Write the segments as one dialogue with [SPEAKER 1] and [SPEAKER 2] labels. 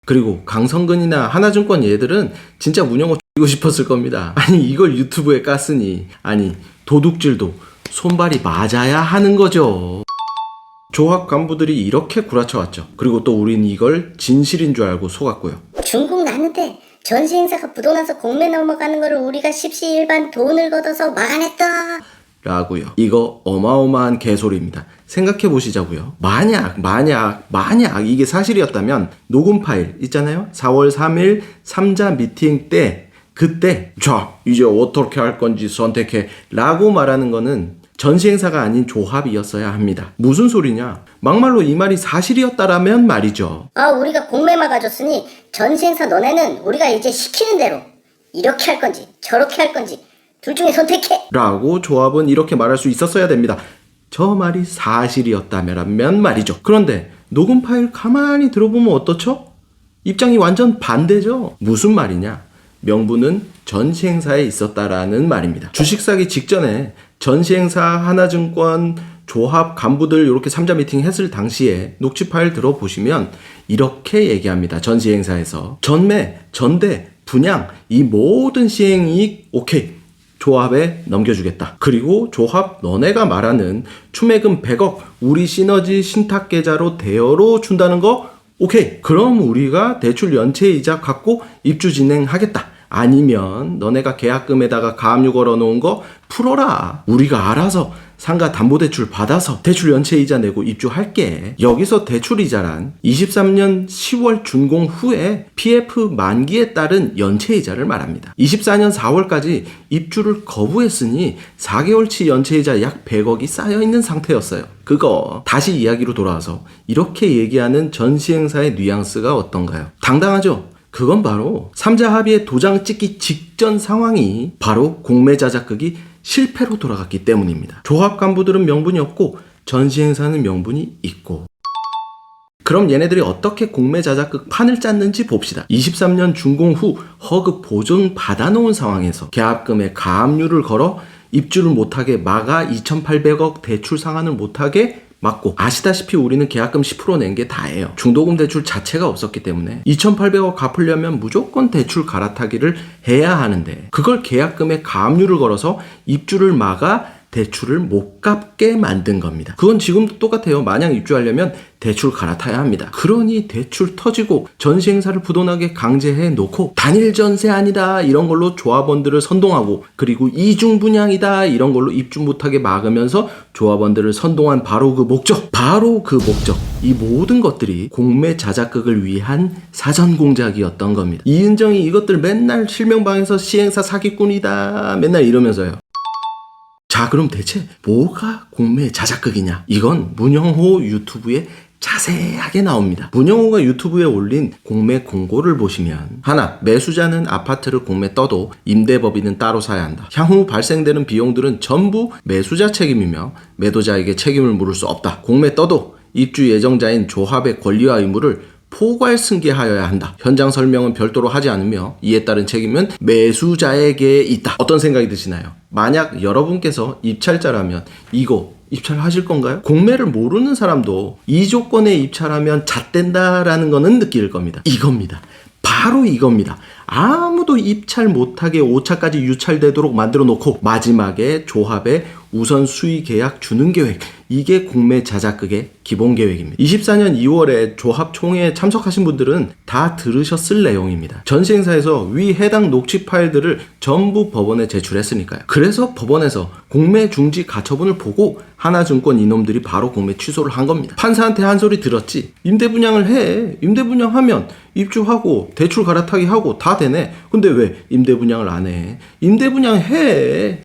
[SPEAKER 1] 그리고 강성근이나 하나증권 얘들은 진짜 문영호 X고 싶었을 겁니다. 아니 이걸 유튜브에 깠으니 아니 도둑질도 손발이 맞아야 하는 거죠. 조합 간부들이 이렇게 구라쳐왔죠. 그리고 또 우린 이걸 진실인 줄 알고 속았고요.
[SPEAKER 2] 중국 났는데 전시 행사가 부도나서 공매 넘어가는 거를 우리가 십시일반 돈을 걷어서 막아냈다
[SPEAKER 1] 라고요. 이거 어마어마한 개소리입니다. 생각해 보시자고요. 만약 이게 사실이었다면 녹음 파일 있잖아요. 4월 3일 3자 미팅 때 그때 자 이제 어떻게 할 건지 선택해 라고 말하는 거는 전시 행사가 아닌 조합이었어야 합니다. 무슨 소리냐? 막말로 이 말이 사실이었다라면 말이죠.
[SPEAKER 2] 우리가 공매 막아줬으니 전시 행사 너네는 우리가 이제 시키는 대로 이렇게 할 건지 저렇게 할 건지 둘 중에 선택해
[SPEAKER 1] 라고 조합은 이렇게 말할 수 있었어야 됩니다. 저 말이 사실이었다면 말이죠. 그런데 녹음 파일 가만히 들어보면 어떻죠? 입장이 완전 반대죠. 무슨 말이냐? 명분은 전시 행사에 있었다라는 말입니다. 주식 사기 직전에 전시 행사 하나증권 조합 간부들 이렇게 3자 미팅 했을 당시에 녹취 파일 들어보시면 이렇게 얘기합니다. 전시 행사에서 전매, 전대, 분양 이 모든 시행이익 오케이. 조합에 넘겨주겠다. 그리고 조합 너네가 말하는 추매금 100억 우리 시너지 신탁 계좌로 대여로 준다는 거 오케이. 그럼 우리가 대출 연체이자 갖고 입주 진행하겠다. 아니면 너네가 계약금에다가 가압류 걸어놓은 거 풀어라. 우리가 알아서 상가 담보대출 받아서 대출 연체이자 내고 입주할게. 여기서 대출이자란 23년 10월 준공 후에 PF 만기에 따른 연체이자를 말합니다. 24년 4월까지 입주를 거부했으니 4개월치 연체이자 약 100억이 쌓여있는 상태였어요. 그거 다시 이야기로 돌아와서 이렇게 얘기하는 전시행사의 뉘앙스가 어떤가요? 당당하죠? 그건 바로 3자 합의의 도장 찍기 직전 상황이 바로 공매 자작극이 실패로 돌아갔기 때문입니다. 조합 간부들은 명분이 없고 전시 행사는 명분이 있고. 그럼 얘네들이 어떻게 공매 자작극 판을 짰는지 봅시다. 23년 준공 후 허급 보존 받아놓은 상황에서 계약금에 가압류를 걸어 입주를 못하게 막아 2,800억 대출 상환을 못하게 맞고 아시다시피 우리는 계약금 10% 낸 게 다예요. 중도금 대출 자체가 없었기 때문에 2,800억 갚으려면 무조건 대출 갈아타기를 해야 하는데 그걸 계약금에 가압류를 걸어서 입주를 막아 대출을 못 갚게 만든 겁니다. 그건 지금도 똑같아요. 마냥 입주하려면 대출 갈아타야 합니다. 그러니 대출 터지고 전시 행사를 부도나게 강제해 놓고 단일 전세 아니다 이런 걸로 조합원들을 선동하고 그리고 이중 분양이다 이런 걸로 입주 못하게 막으면서 조합원들을 선동한 바로 그 목적 이 모든 것들이 공매 자작극을 위한 사전 공작이었던 겁니다. 이은정이 이것들 맨날 실명방에서 시행사 사기꾼이다 맨날 이러면서요. 자 그럼 대체 뭐가 공매 자작극이냐? 이건 문영호 유튜브에 자세하게 나옵니다. 문영호가 유튜브에 올린 공매 공고를 보시면 하나, 매수자는 아파트를 공매 떠도 임대법인은 따로 사야 한다. 향후 발생되는 비용들은 전부 매수자 책임이며 매도자에게 책임을 물을 수 없다. 공매 떠도 입주 예정자인 조합의 권리와 의무를 포괄 승계하여야 한다. 현장 설명은 별도로 하지 않으며 이에 따른 책임은 매수자에게 있다. 어떤 생각이 드시나요? 만약 여러분께서 입찰자라면 이거 입찰하실 건가요? 공매를 모르는 사람도 이 조건에 입찰하면 잣된다라는 거는 느낄 겁니다. 이겁니다. 바로 이겁니다. 아무도 입찰 못하게 5차까지 유찰되도록 만들어 놓고 마지막에 조합에 우선 수의 계약 주는 계획 이게 공매 자작극의 기본 계획입니다. 24년 2월에 조합 총회에 참석하신 분들은 다 들으셨을 내용입니다. 전시 행사에서 위 해당 녹취 파일들을 전부 법원에 제출했으니까요. 그래서 법원에서 공매 중지 가처분을 보고 하나증권 이놈들이 바로 공매 취소를 한 겁니다. 판사한테 한 소리 들었지. 임대분양을 해. 임대분양하면 입주하고 대출 갈아타기 하고 다 되네. 근데 왜 임대분양을 안 해? 임대분양 해.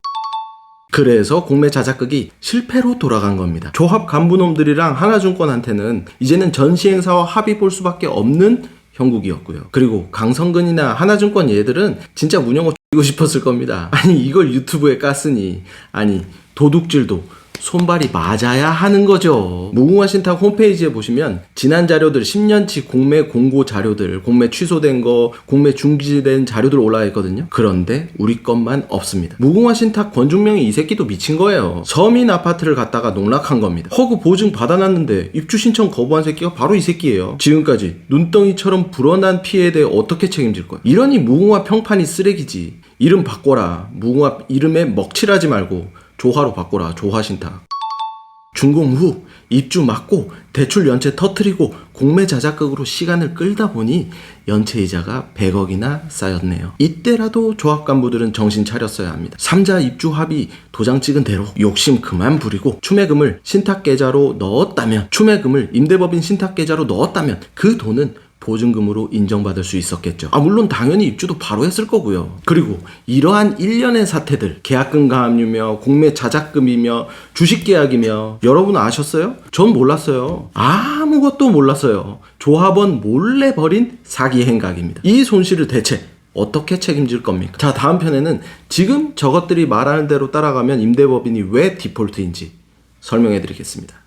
[SPEAKER 1] 그래서 공매 자작극이 실패로 돌아간 겁니다. 조합 간부놈들이랑 하나증권한테는 이제는 전시행사와 합의 볼 수밖에 없는 형국이었고요. 그리고 강성근이나 하나증권 얘들은 진짜 문영호 X고 싶었을 겁니다. 아니 이걸 유튜브에 깠으니 아니 도둑질도 손발이 맞아야 하는 거죠. 무궁화 신탁 홈페이지에 보시면 지난 자료들 10년치 공매 공고 자료들, 공매 취소된 거, 공매 중지된 자료들 올라와 있거든요. 그런데 우리 것만 없습니다. 무궁화 신탁 권중명이 이 새끼도 미친 거예요. 서민 아파트를 갖다가 농락한 겁니다. 허그 보증 받아놨는데 입주 신청 거부한 새끼가 바로 이 새끼예요. 지금까지 눈덩이처럼 불어난 피해에 대해 어떻게 책임질 거야? 이러니 무궁화 평판이 쓰레기지. 이름 바꿔라. 무궁화 이름에 먹칠하지 말고 조화로 바꿔라. 조화 신탁. 준공 후 입주 막고 대출 연체 터트리고 공매 자작극으로 시간을 끌다 보니 연체 이자가 100억이나 쌓였네요. 이때라도 조합 간부들은 정신 차렸어야 합니다. 3자 입주 합의 도장 찍은 대로 욕심 그만 부리고 추매금을 신탁 계좌로 넣었다면, 추매금을 임대법인 신탁 계좌로 넣었다면 그 돈은 보증금으로 인정받을 수 있었겠죠. 물론 당연히 입주도 바로 했을 거고요. 그리고 이러한 일련의 사태들, 계약금 가압류며 공매 자작금이며 주식계약이며 여러분 아셨어요? 전 몰랐어요. 아무것도 몰랐어요. 조합원 몰래 벌인 사기 행각입니다. 이 손실을 대체 어떻게 책임질 겁니까? 자, 다음 편에는 지금 저것들이 말하는 대로 따라가면 임대법인이 왜 디폴트인지 설명해 드리겠습니다.